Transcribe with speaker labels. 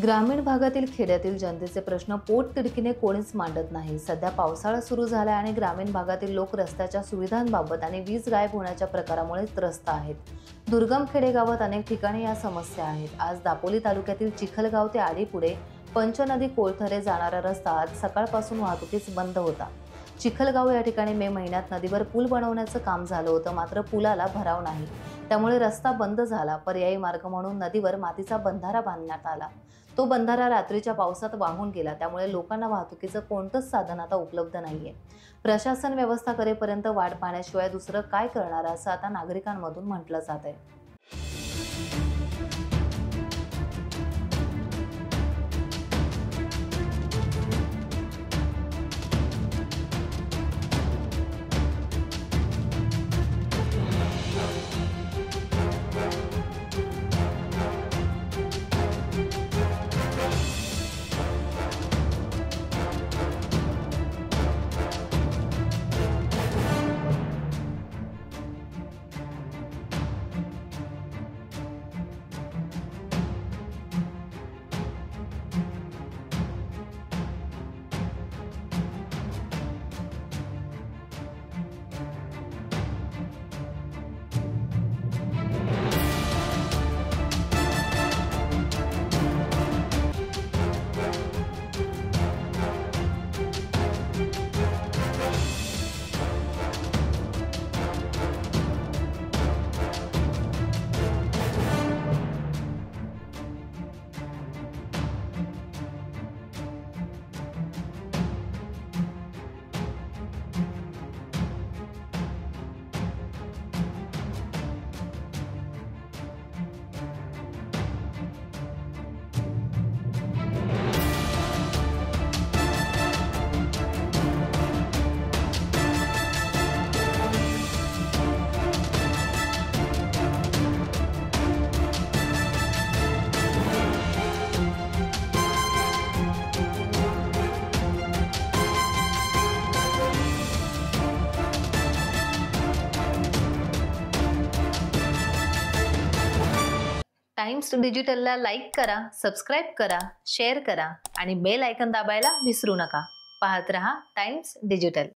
Speaker 1: ग्रामीण भागातील खेड्यातील जनतेचे प्रश्न पोटतिडकीने कोणीच मांडत नाही। सध्या पावसाळा सुरू झाला आणि ग्रामीण भागातील लोक रस्त्याच्या सुविधांबाबत आणि वीज गायब होण्याच्या प्रकारामुळे त्रस्त आहेत। दुर्गम खेडेगावात अनेक ठिकाणी या समस्या आहेत। आज दापोली तालुक्यातील चिखलगाव ते आडीपुढे पंचनदी कोळथरे जाणारा रस्ता आज सकाळपासून वाहतुकीस बंद होता। चिखलगाव या ठिकाणी मे महिन्यात नदीवर पूल बनवण्याचं काम झालं होतं, मात्र पुलाला भराव नाही, त्यामुळे रस्ता बंद झाला। पर्यायी मार्ग म्हणून नदीवर मातीचा बंधारा बांधण्यात आला। तो बंधारा रात्रीच्या पावसात वाहून गेला, त्यामुळे लोकांना वाहतुकीचं कोणतंच साधन आता उपलब्ध नाहीये। प्रशासन व्यवस्था करेपर्यंत वाट पाहण्याशिवाय दुसरं काय करणार असं आता नागरिकांमधून म्हटलं जात आहे। टाइम्स डिजिटलला लाईक करा, सबस्क्राइब करा, शेअर करा आणि बेल आयकॉन दाबायला विसरू नका। पाहत रहा टाइम्स डिजिटल।